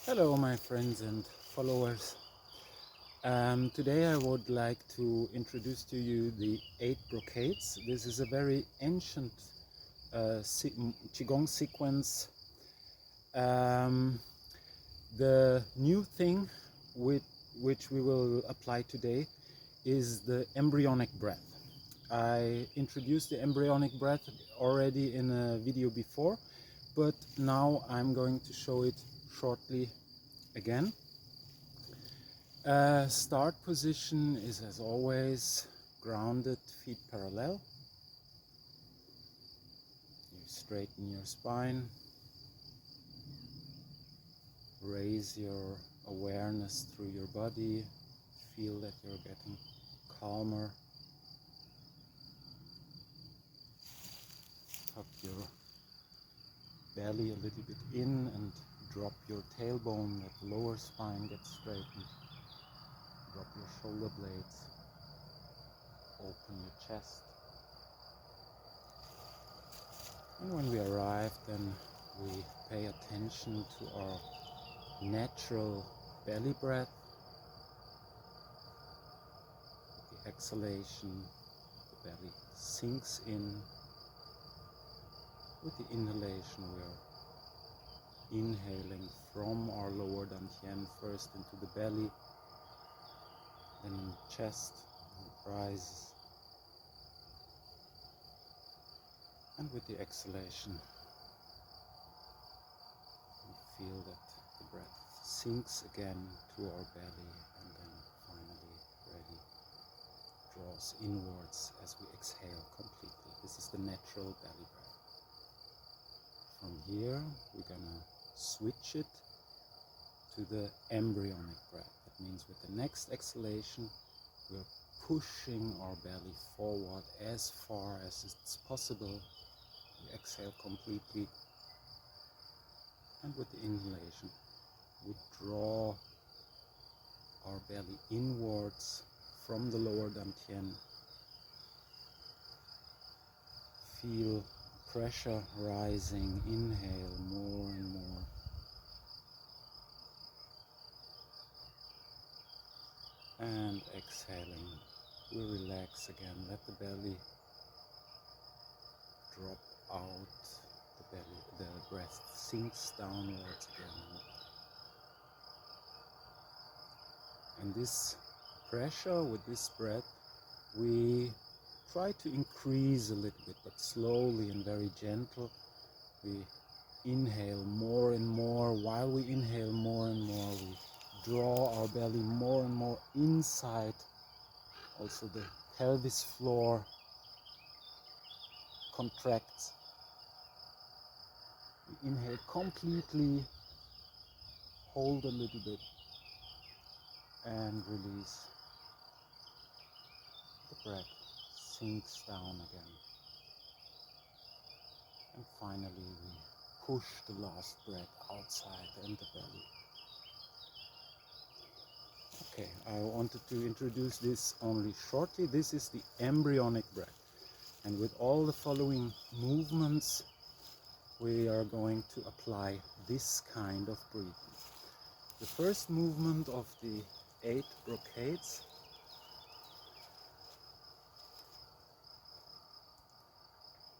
Hello my friends and followers. Today I would like to introduce to you the 8 brocades. This is a very ancient Qigong sequence. Um, the new thing which we will apply today is the embryonic breath. I introduced the embryonic breath already in a video before, but now I'm going to show it shortly again. Start position is, as always, grounded, feet parallel. You straighten your spine, raise your awareness through your body, feel that you're getting calmer. Tuck your belly a little bit in and drop your tailbone, that the lower spine gets straightened. Drop your shoulder blades, open your chest. And when we arrive, then we pay attention to our natural belly breath. With the exhalation, the belly sinks in. With the inhalation, we are inhaling from our lower dantian first into the belly, then in the chest, and it rises. And with the exhalation, we feel that the breath sinks again to our belly and then finally ready draws inwards as we exhale completely. This is the natural belly breath. From here, we're gonna switch it to the embryonic breath. That means with the next exhalation, we're pushing our belly forward as far as it's possible. We exhale completely, and with the inhalation, we draw our belly inwards from the lower dantian. Feel pressure rising. Inhale more and more. And exhaling, we relax again. Let the belly drop out. The breath sinks downwards again. And this pressure with this breath, we try to increase a little bit, but slowly and very gentle. We inhale more and more. While we inhale more and more, we draw our belly more and more inside. Also the pelvis floor contracts. We inhale completely, hold a little bit, and release. The breath sinks down again. And finally we push the last breath outside and the belly. Okay, I wanted to introduce this only shortly. This is the embryonic breath. And with all the following movements, we are going to apply this kind of breathing. The first movement of the 8 brocades .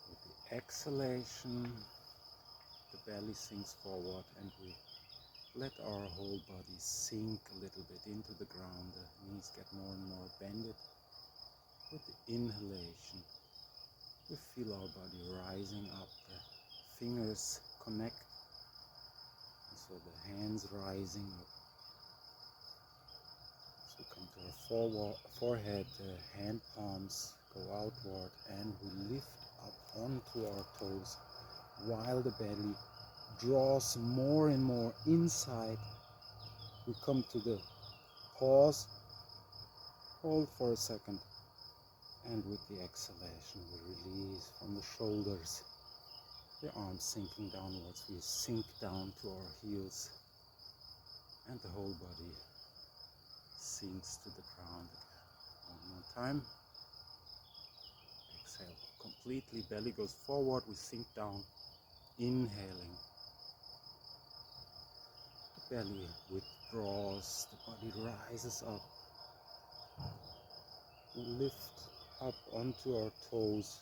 With the exhalation, the belly sinks forward and we let our whole body sink a little bit into the ground. The knees get more and more bended. With the inhalation, we feel our body rising up. The fingers connect, and so the hands rising up. As we come to our forehead, the hand palms go outward and we lift up onto our toes while the belly draws more and more inside. We come to the pause, hold for a second, and with the exhalation we release from the shoulders, the arms sinking downwards. We sink down to our heels and the whole body sinks to the ground again. One more time. Exhale completely, belly goes forward, we sink down, inhaling. The belly withdraws, the body rises up. We lift up onto our toes,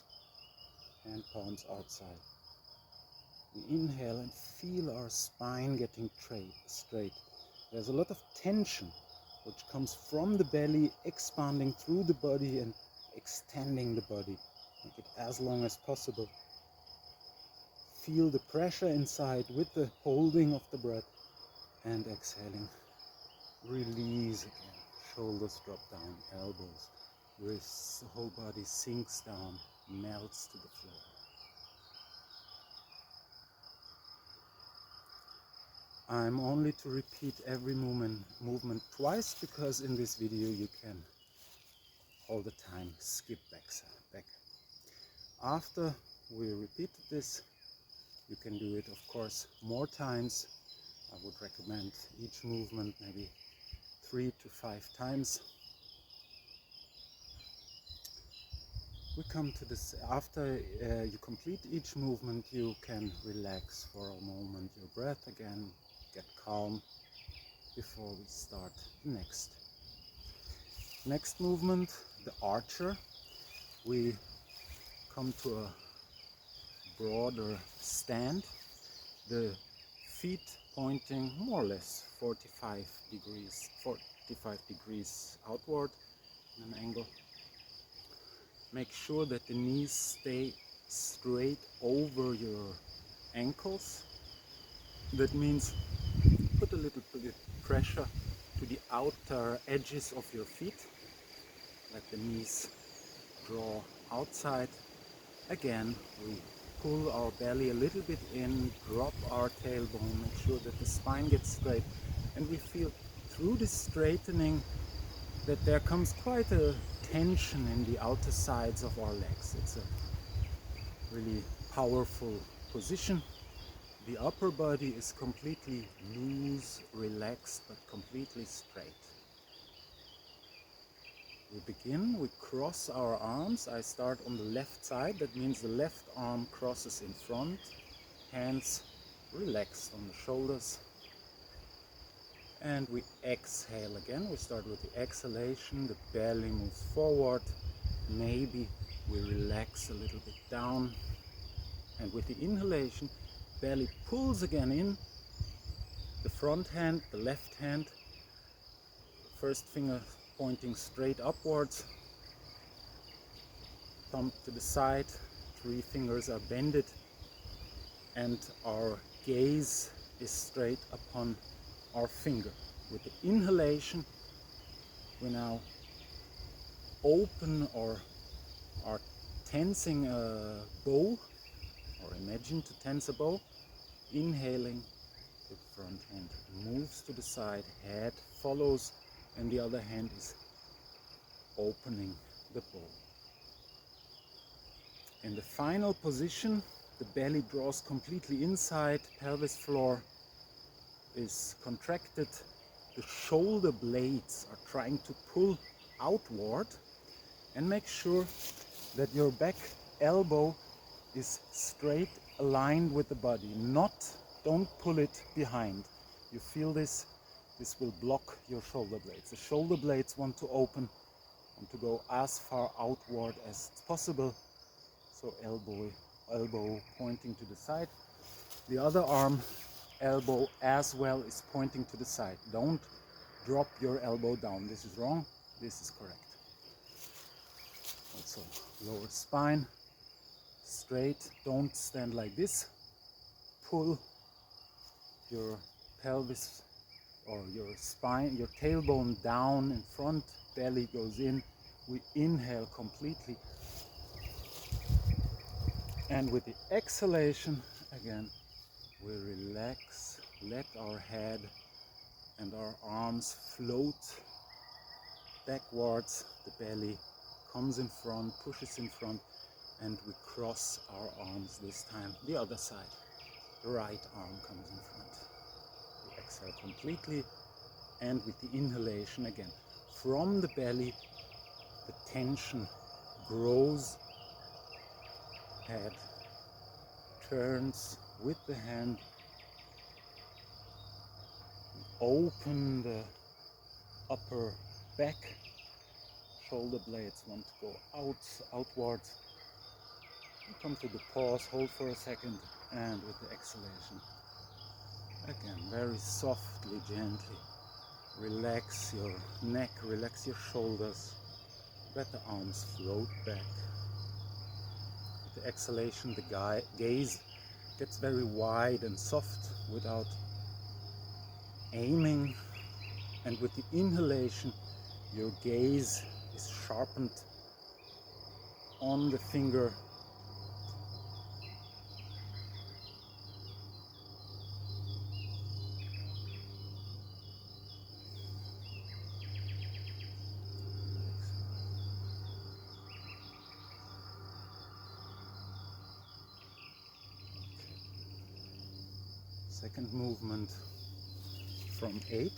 hand palms outside. We inhale and feel our spine getting straight. There's a lot of tension which comes from the belly, expanding through the body and extending the body. Make it as long as possible. Feel the pressure inside with the holding of the breath and exhaling. Release again. Shoulders drop down, elbows, wrists, the whole body sinks down, melts to the floor. I'm only to repeat every movement twice, because in this video you can all the time skip back. After we repeated this, you can do it, of course, more times. I would recommend each movement maybe 3 to 5 times. We come to this, after you complete each movement, you can relax for a moment your breath again, get calm before we start the next movement, the archer. We come to a broader stand, the feet pointing more or less 45 degrees outward in an angle. Make sure that the knees stay straight over your ankles. That means put a little bit pressure to the outer edges of your feet. Let the knees draw outside. Again, we pull our belly a little bit in, drop our tailbone, make sure that the spine gets straight, and we feel through this straightening that there comes quite a tension in the outer sides of our legs. It's a really powerful position. The upper body is completely loose, relaxed, but completely straight. We begin, we cross our arms. I start on the left side, that means the left arm crosses in front, hands relaxed on the shoulders. And we exhale again. We start with the exhalation, the belly moves forward, maybe we relax a little bit down. And with the inhalation, belly pulls again in, the front hand, the left hand, first finger pointing straight upwards, thumb to the side, 3 fingers are bended, and our gaze is straight upon our finger. With the inhalation, we now open or are tensing a bow, or imagine to tense a bow. Inhaling, the front hand moves to the side, head follows, and the other hand is opening the bow. In the final position, the belly draws completely inside, pelvis floor is contracted, the shoulder blades are trying to pull outward, and make sure that your back elbow is straight aligned with the body. Don't pull it behind. You feel this will block your shoulder blades. The shoulder blades want to open, want to go as far outward as possible. So elbow pointing to the side. The other arm, elbow as well, is pointing to the side. Don't drop your elbow down. This is wrong. This is correct. Also, lower spine, straight. Don't stand like this. Pull your pelvis or your spine, your tailbone down in front. Belly goes in. We inhale completely. And with the exhalation, again, we relax, let our head and our arms float backwards. The belly comes in front, pushes in front, and we cross our arms this time. The other side, the right arm comes in front. We exhale completely, and with the inhalation again, from the belly, the tension grows. Head turns with the hand. We open the upper back. Shoulder blades want to go outwards. You come to the pause, hold for a second, and with the exhalation, again, very softly, gently, relax your neck, relax your shoulders, let the arms float back. With the exhalation, the gaze gets very wide and soft without aiming, and with the inhalation, your gaze is sharpened on the finger. Second movement from 8.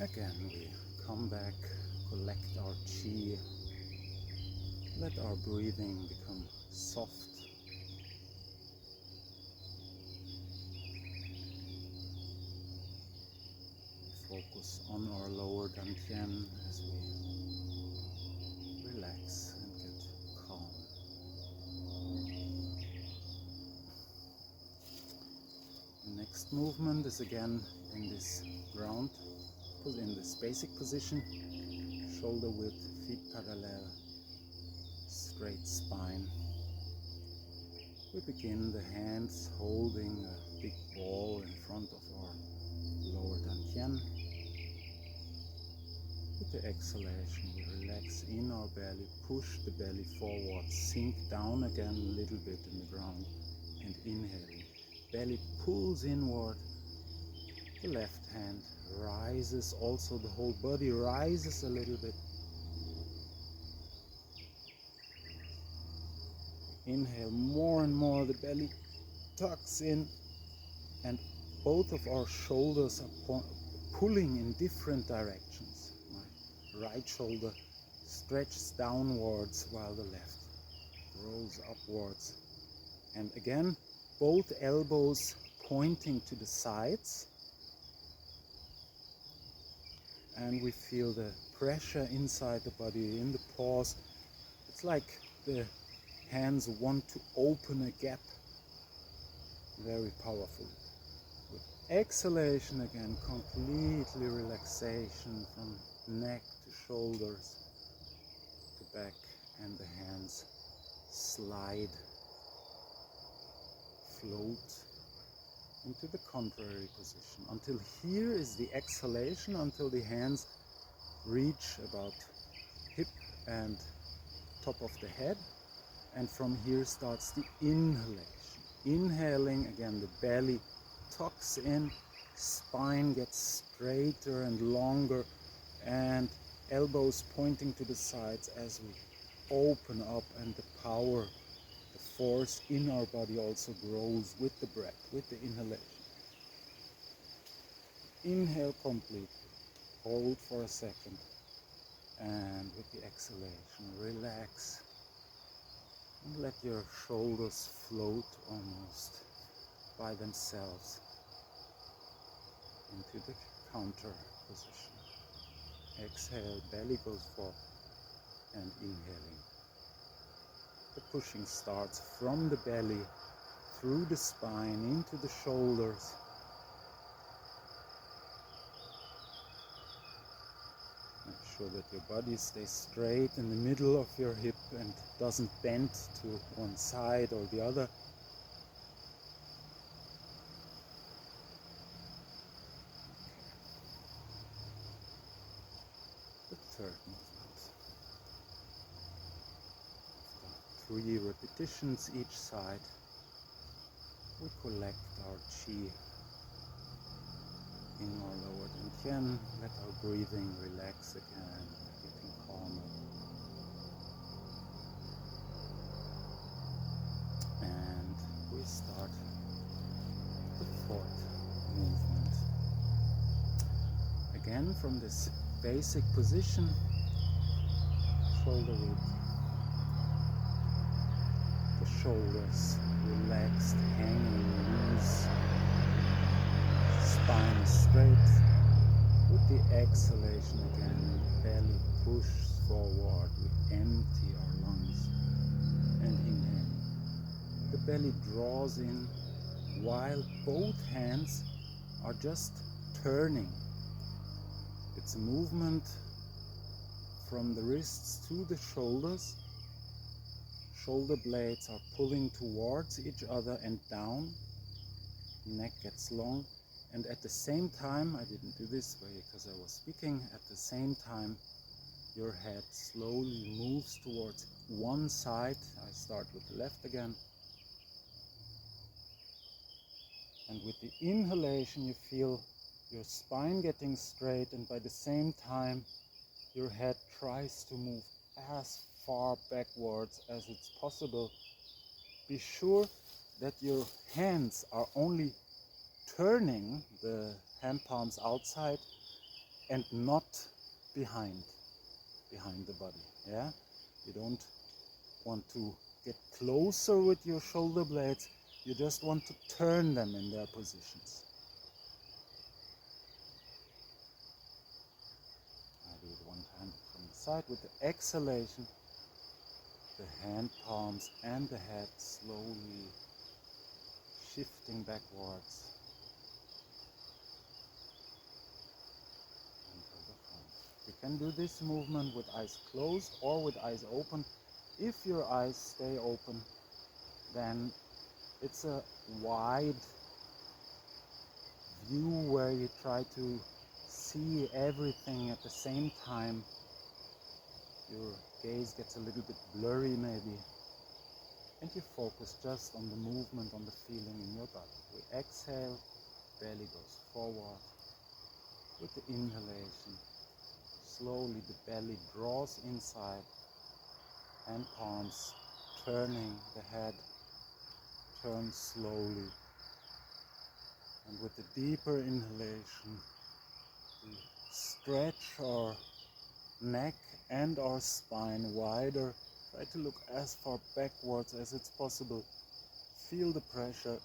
Again, we come back, collect our chi, let our breathing become soft. Focus on our lower dantian as we relax and get calm. The next movement is again in this ground, in this basic position, shoulder width, feet parallel, straight spine. We begin the hands holding a big ball in front of our lower dantian. With the exhalation, we relax in our belly, push the belly forward, sink down again a little bit in the ground, and inhaling. Belly pulls inward, the left hand rises, also the whole body rises a little bit. Inhale more and more, the belly tucks in, and both of our shoulders are pulling in different directions. My right shoulder stretches downwards while the left grows upwards. And again, both elbows pointing to the sides. And we feel the pressure inside the body in the pause. It's like the hands want to open a gap. Very powerful. With exhalation again, completely relaxation from neck to shoulders to back, and the hands slide, float into the contrary position. Until here is the exhalation, until the hands reach about hip and top of the head, and from here starts the inhalation. Inhaling, again the belly tucks in, spine gets straighter and longer, and elbows pointing to the sides as we open up, and the power, the force in our body also grows with the breath, with the inhalation. Inhale completely, hold for a second, and with the exhalation, relax and let your shoulders float almost by themselves into the counter position. Exhale, belly goes forward, and inhaling. The pushing starts from the belly, through the spine, into the shoulders. Make sure that your body stays straight in the middle of your hip and doesn't bend to one side or the other. The third movement. After 3 repetitions each side, we collect our chi in our lower dantian, let our breathing relax again, getting calmer. And we start the fourth movement. Again from this basic position, shoulder width, the shoulders relaxed, hanging loose, straight. With the exhalation again, belly pushes forward. We empty our lungs and inhale. The belly draws in while both hands are just turning. It's a movement from the wrists to the shoulders. Shoulder blades are pulling towards each other and down. Neck gets long. And at the same time, I didn't do this way because I was speaking, at the same time your head slowly moves towards one side. I start with the left again. And with the inhalation you feel your spine getting straight, and by the same time your head tries to move as far backwards as it's possible. Be sure that your hands are only turning the hand palms outside and not behind the body. Yeah, you don't want to get closer with your shoulder blades, you just want to turn them in their positions. I do it one time from the side. With the exhalation, the hand palms and the head slowly shifting backwards until the front. You can do this movement with eyes closed or with eyes open. If your eyes stay open, then it's a wide view where you try to see everything at the same time. Your gaze gets a little bit blurry maybe, and you focus just on the movement, on the feeling in your body. We exhale, belly goes forward. With the inhalation, slowly the belly draws inside, hand palms turning, the head turns slowly. And with the deeper inhalation, we stretch our neck and our spine wider. Try to look as far backwards as it's possible. Feel the pressure,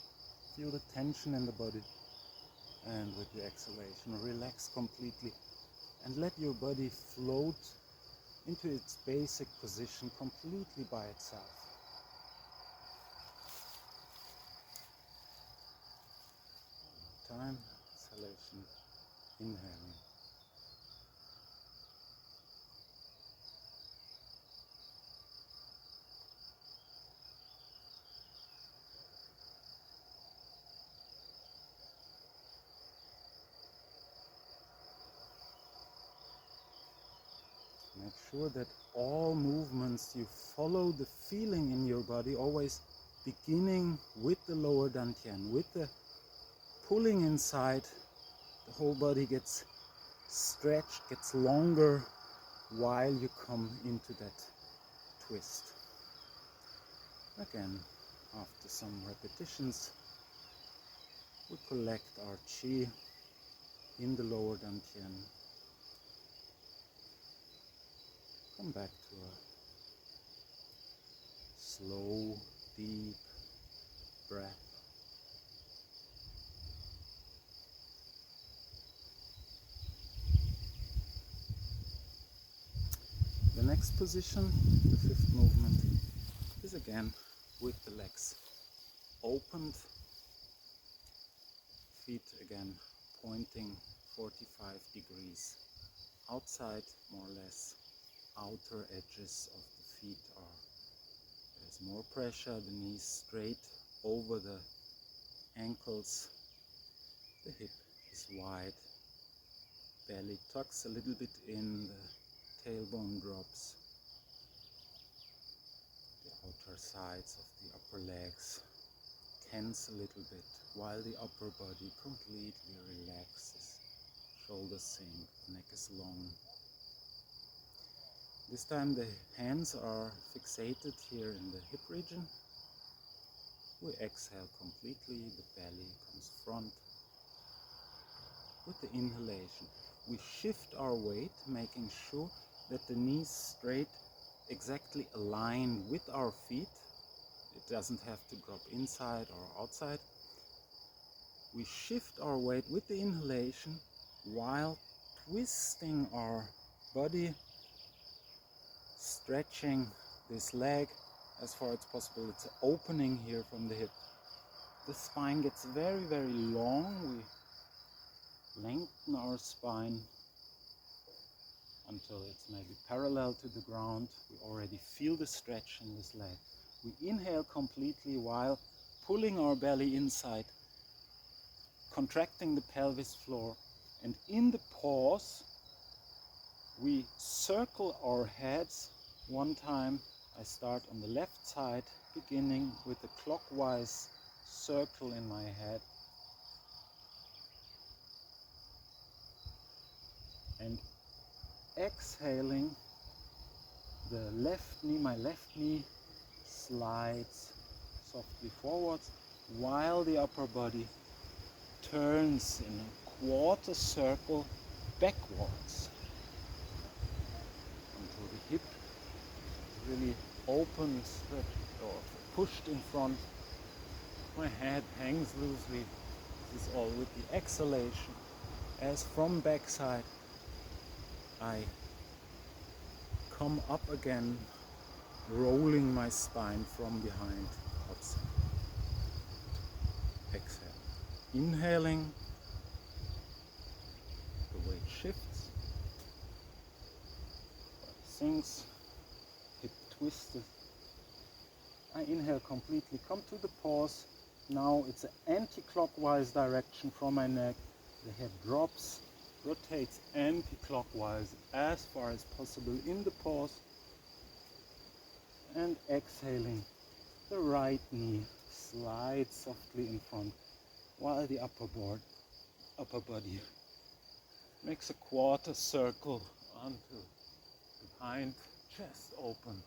feel the tension in the body. And with the exhalation, relax completely and let your body float into its basic position completely by itself. Time, exhalation, inhaling. Make sure that all movements you follow the feeling in your body, always beginning with the lower dantian, with the pulling inside. The whole body gets stretched, gets longer while you come into that twist. Again, after some repetitions, we collect our chi in the lower dantian. Come back to a slow, deep breath. The next position, the fifth movement, is again with the legs opened, feet again pointing 45 degrees outside, more or less. Outer edges of the feet are, there's more pressure, the knees straight over the ankles, the hip is wide, belly tucks a little bit in, the tailbone drops, the outer sides of the upper legs tense a little bit while the upper body completely relaxes. Shoulders sink, neck is long. This time the hands are fixated here in the hip region. We exhale completely, the belly comes front. With the inhalation, we shift our weight, making sure that the knees straight, exactly aligned with our feet. It doesn't have to drop inside or outside. We shift our weight with the inhalation while twisting our body, stretching this leg as far as possible. It's an opening here from the hip. The spine gets very, very long. We lengthen our spine until it's maybe parallel to the ground. We already feel the stretch in this leg. We inhale completely while pulling our belly inside, contracting the pelvis floor, and in the pause we circle our heads one time. I start on the left side, beginning with a clockwise circle in my head, and exhaling, the left knee, my left knee slides softly forwards while the upper body turns in a quarter circle backwards until the hip really open, stretched or pushed in front. My head hangs loosely. This is all with the exhalation, as from backside I come up again, rolling my spine from behind outside. Exhale. Inhaling, the weight shifts, body sinks, hip twisted. I inhale completely, come to the pause. Now it's an anti-clockwise direction from my neck. The head drops, rotates anti-clockwise as far as possible in the pause, and exhaling, the right knee slides softly in front while the upper body makes a quarter circle onto behind, chest open,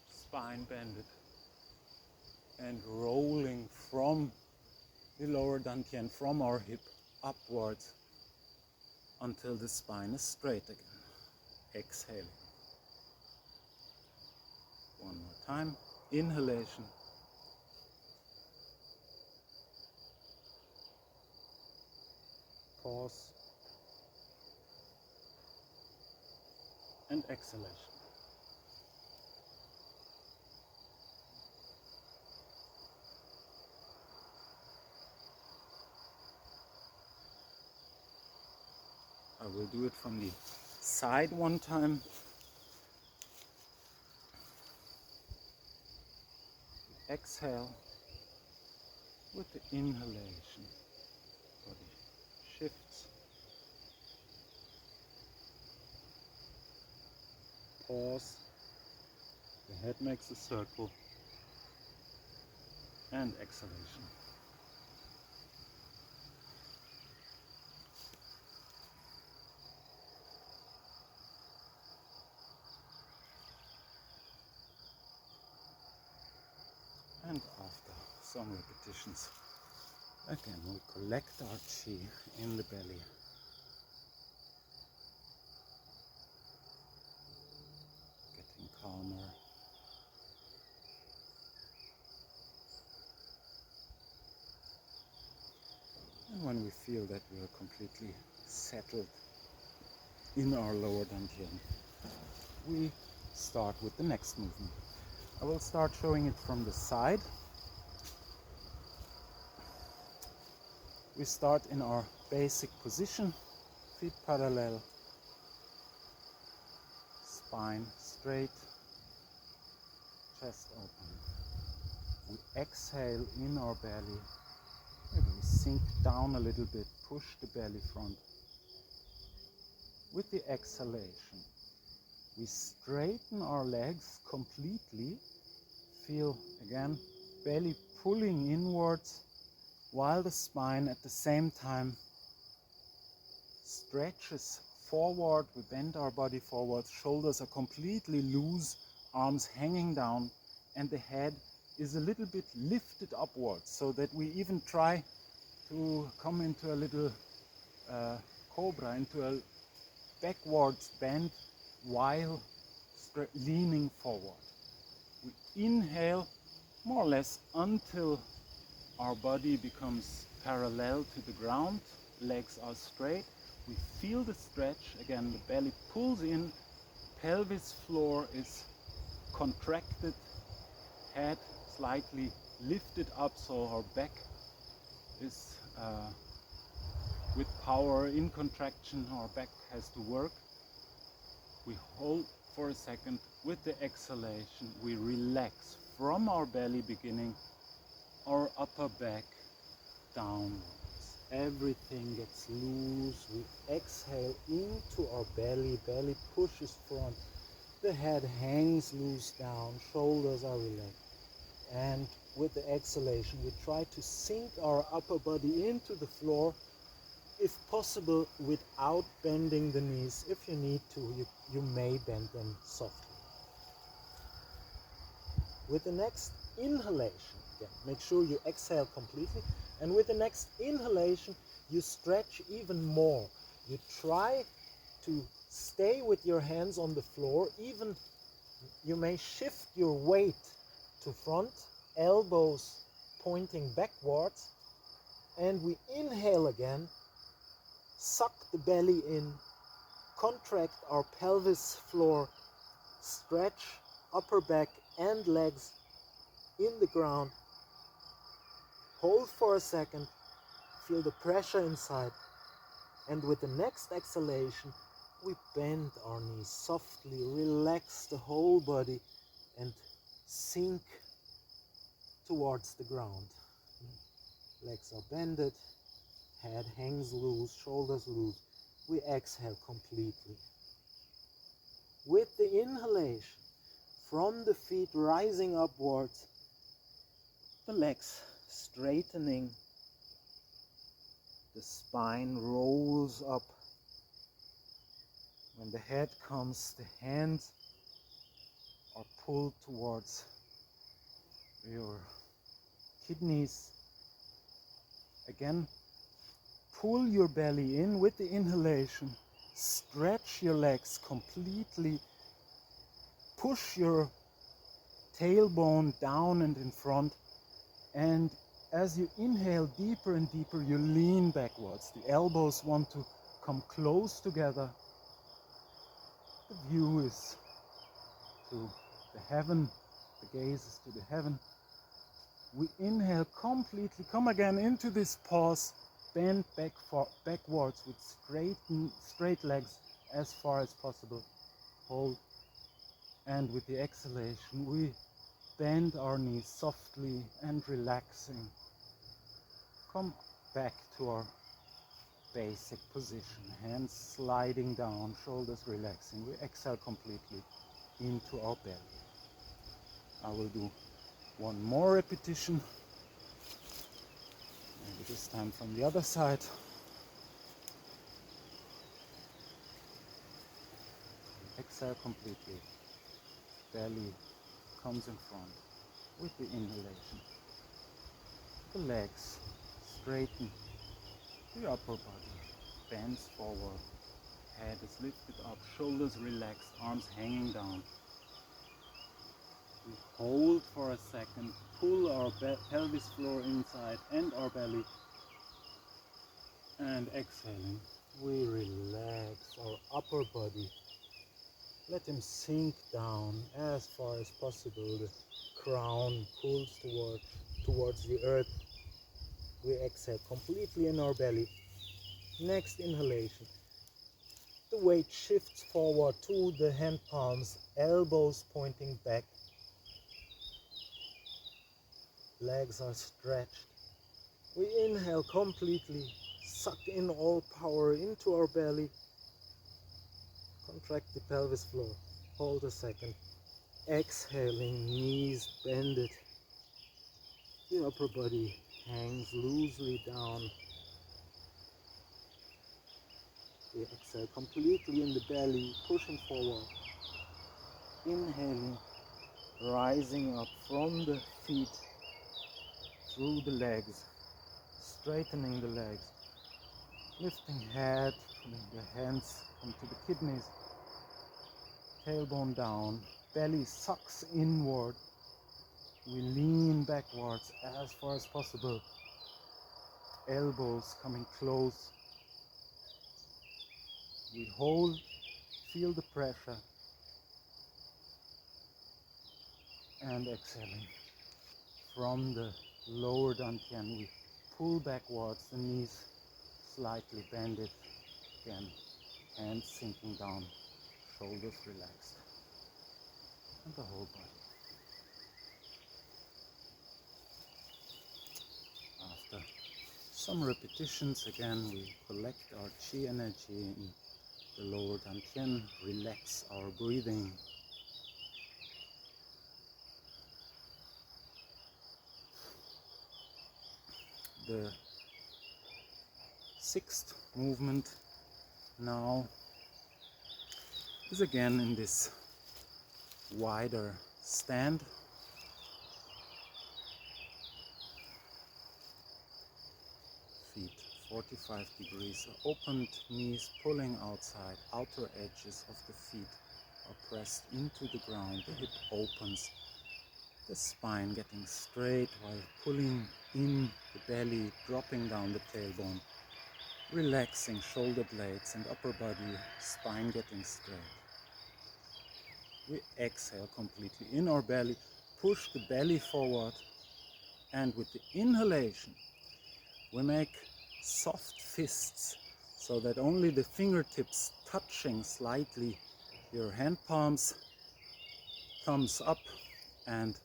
spine bended, and rolling from the lower dantian, from our hip upwards until the spine is straight again. Exhaling. One more time. Inhalation. Pause. And exhalation. I will do it from the side one time. Exhale with the inhalation. Body shifts. Pause. The head makes a circle. And exhalation. And after some repetitions, again we collect our chi in the belly. Getting calmer. And when we feel that we are completely settled in our lower dantian, we start with the next movement. I will start showing it from the side. We start in our basic position, feet parallel, spine straight, chest open. We exhale in our belly. Maybe we sink down a little bit, push the belly front. With the exhalation, we straighten our legs completely. Feel again belly pulling inwards while the spine at the same time stretches forward. We bend our body forward, shoulders are completely loose, arms hanging down, and the head is a little bit lifted upwards, so that we even try to come into a little cobra, into a backwards bend while leaning forward. We inhale more or less until our body becomes parallel to the ground, legs are straight. We feel the stretch, again the belly pulls in, pelvis floor is contracted, head slightly lifted up, so our back is with power in contraction, our back has to work. We hold for a second. With the exhalation, we relax from our belly beginning, our upper back downwards. Everything gets loose. We exhale into our belly. Belly pushes front. The head hangs loose down. Shoulders are relaxed. And with the exhalation, we try to sink our upper body into the floor, if possible without bending the knees. If you need to, you may bend them softly. With the next inhalation, again, make sure you exhale completely, and with the next inhalation, you stretch even more. You try to stay with your hands on the floor, even you may shift your weight to front, elbows pointing backwards, and we inhale again, suck the belly in, contract our pelvis floor, stretch upper back and legs in the ground, hold for a second, feel the pressure inside, and with the next exhalation, we bend our knees softly, relax the whole body, and sink towards the ground. Legs are bended, head hangs loose, shoulders loose. We exhale completely. With the inhalation, from the feet rising upwards, the legs straightening, the spine rolls up. When the head comes, the hands are pulled towards your kidneys. Again, pull your belly in with the inhalation, stretch your legs completely, push your tailbone down and in front, and as you inhale deeper and deeper, you lean backwards. The elbows want to come close together. The view is to the heaven, the gaze is to the heaven. We inhale completely, come again into this pause, bend backwards with straight legs as far as possible. Hold, and with the exhalation, we bend our knees softly and relaxing. Come back to our basic position, hands sliding down, shoulders relaxing. We exhale completely into our belly. I will do one more repetition, maybe this time from the other side. Exhale completely. Belly comes in front with the inhalation. The legs straighten. The upper body bends forward. Head is lifted up. Shoulders relaxed. Arms hanging down. We hold for a second. Pull our pelvis floor inside and our belly. And exhaling, we relax our upper body. Let him sink down as far as possible. The crown pulls towards the earth. We exhale completely in our belly. Next inhalation. The weight shifts forward to the hand palms, elbows pointing back. Legs are stretched. We inhale completely, suck in all power into our belly. Contract the pelvis floor. Hold a second. Exhaling, knees bended. The upper body hangs loosely down. We exhale completely in the belly, pushing forward. Inhaling, rising up from the feet, through the legs, straightening the legs, lifting head, pulling the hands onto the kidneys, tailbone down, belly sucks inward. We lean backwards as far as possible. elbows coming close. We hold, feel the pressure, and exhaling. From the lower dantian, we pull backwards, the knees slightly bended. Again, hands sinking down, shoulders relaxed, and the whole body. After some repetitions, again, we collect our chi energy in the lower dantian, relax our breathing. The sixth movement now is again in this wider stand. Feet 45 degrees, opened knees pulling outside, outer edges of the feet are pressed into the ground, the hip opens, the spine getting straight while pulling in the belly, dropping down the tailbone, relaxing shoulder blades and upper body, spine getting straight. We exhale completely in our belly, push the belly forward, and with the inhalation we make soft fists so that only the fingertips touching slightly your hand palms, thumbs up, and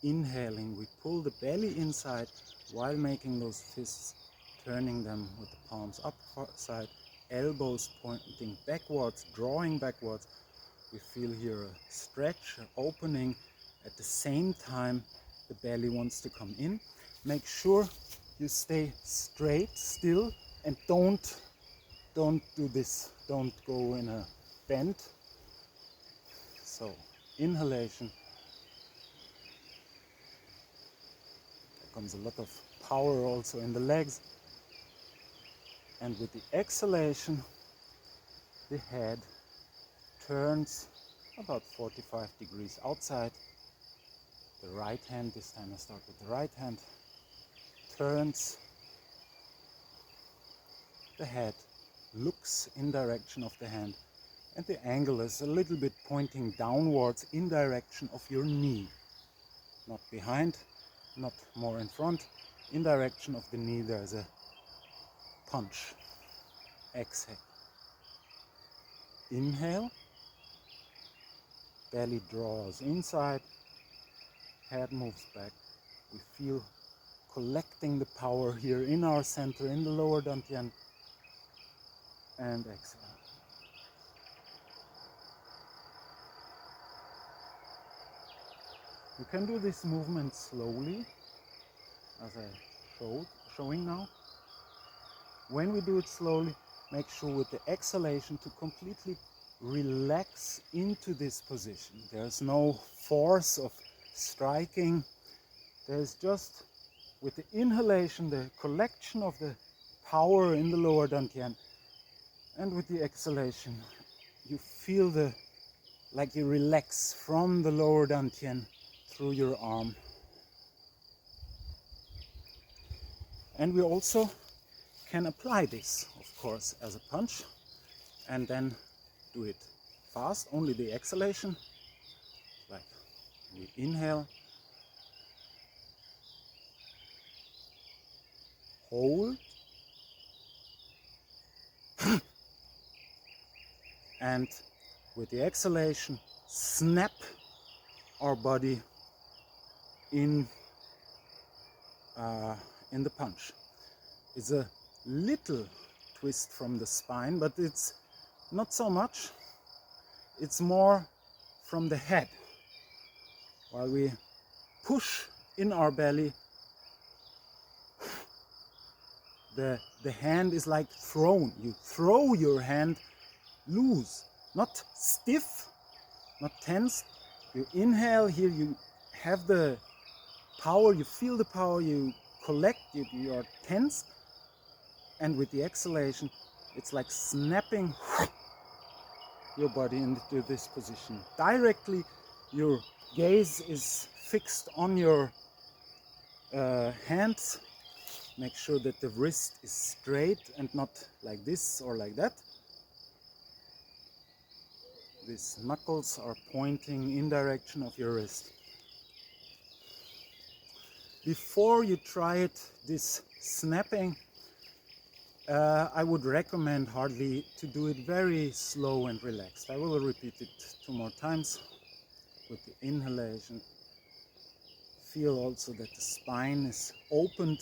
inhaling, we pull the belly inside while making those fists, turning them with the palms upside, elbows pointing backwards, drawing backwards. We feel here a stretch, an opening. At the same time, the belly wants to come in. Make sure you stay straight still and don't do this. Don't go in a bend. So, inhalation. Comes a lot of power also in the legs, and with the exhalation the head turns about 45 degrees outside. The right hand, this time I start with the right hand, turns, the head looks in direction of the hand, and the angle is a little bit pointing downwards in direction of your knee, not behind, not more in front, in direction of the knee. There's a punch. Exhale. Inhale. Belly draws inside. Head moves back. We feel collecting the power here in our center, in the lower dantian. And exhale. You can do this movement slowly, as I showing now. When we do it slowly, make sure with the exhalation to completely relax into this position. There's no force of striking. There's just, with the inhalation, the collection of the power in the lower dantian, and with the exhalation, you feel like you relax from the lower dantian through your arm. And we also can apply this, of course, as a punch, and then do it fast, only the exhalation. Like we inhale, hold, and with the exhalation, snap our body in the punch. It's a little twist from the spine, but it's not so much. It's more from the head. While we push in our belly, the hand is like thrown. You throw your hand loose, not stiff, not tense. You inhale here, you have the power, you feel the power, you collect, you are tense. And with the exhalation, it's like snapping your body into this position. Directly, your gaze is fixed on your hands, Make sure that the wrist is straight and not like this or like that. These knuckles are pointing in direction of your wrist. Before you try it, this snapping, I would recommend hardly to do it very slow and relaxed. I will repeat it 2 more times with the inhalation. Feel also that the spine is opened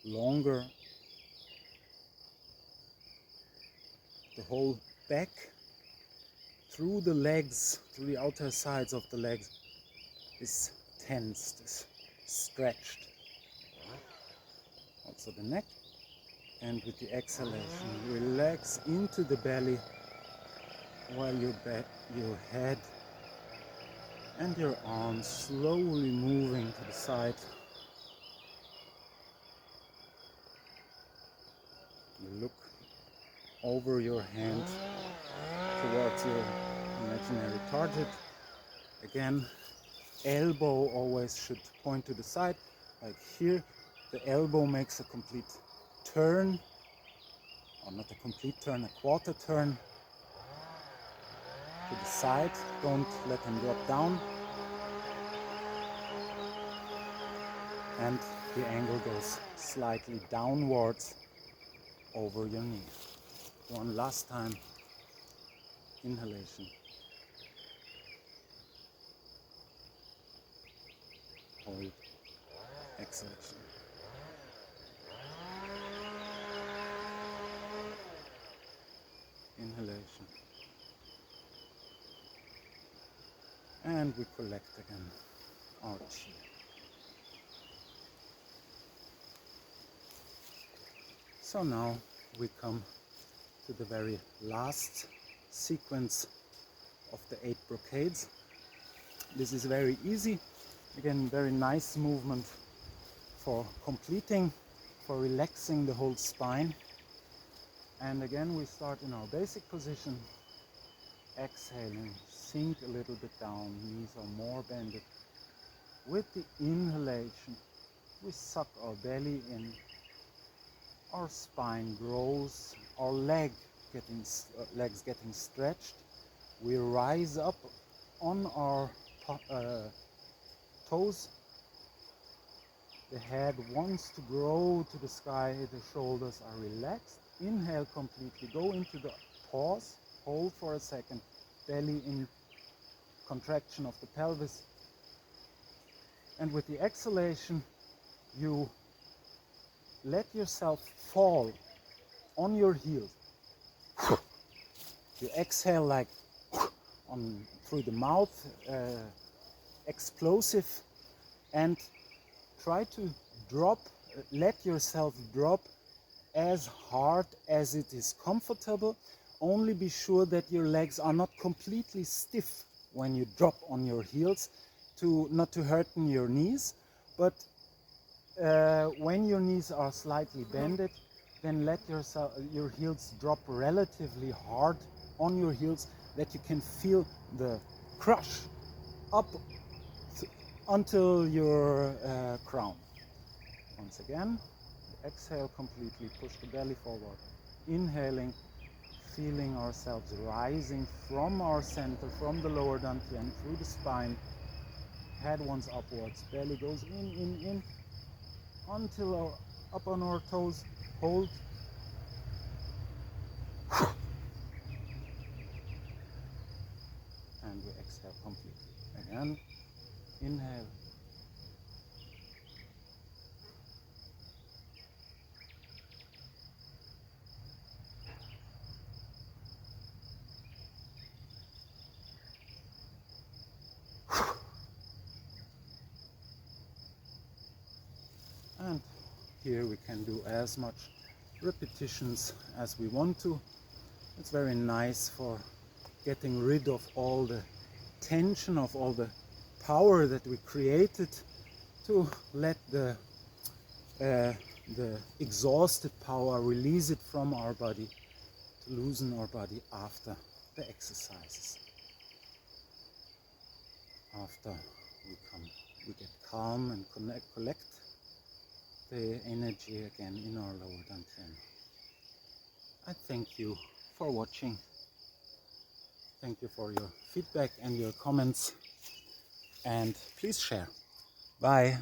longer. The whole back through the legs, through the outer sides of the legs is tensed, is stretched. Also the neck. And with the exhalation, relax into the belly while your head and your arms slowly moving to the side. You look over your hand towards your imaginary target. Again, elbow always should point to the side, like here. The elbow makes a complete turn, or not a complete turn, a quarter turn to the side. Don't let him drop down. And the angle goes slightly downwards over your knee. One last time. Inhalation. Hold. Exhalation. Inhalation. And we collect again our chi. So now we come to the very last sequence of the 8 brocades. This is very easy. Again, very nice movement for completing, for relaxing the whole spine. And again, we start in our basic position. Exhaling, sink a little bit down, knees are more bended. With the inhalation, we suck our belly in. Our spine grows, our legs getting stretched. We rise up on our toes. The head wants to grow to the sky, the shoulders are relaxed. Inhale completely, go into the pause, hold for a second, belly in contraction of the pelvis. And with the exhalation, you let yourself fall on your heels. You exhale like through the mouth, explosive, and try to let yourself drop as hard as it is comfortable. Only be sure that your legs are not completely stiff when you drop on your heels, not to hurten your knees, but when your knees are slightly bended, then let your heels drop relatively hard on your heels, that you can feel the crush up until your crown. Once again, exhale completely, push the belly forward. Inhaling, feeling ourselves rising from our center, from the lower dantian through the spine. Head wants upwards, belly goes in, until up on our toes. Hold. And we exhale completely. Again, inhale. And here we can do as much repetitions as we want to. It's very nice for getting rid of all the tension, of all the power that we created, to let the exhausted power, release it from our body, to loosen our body after the exercises. After we come we get calm and collect the energy again in our lower dantian. I thank you for watching. Thank you for your feedback and your comments, and please share. Bye.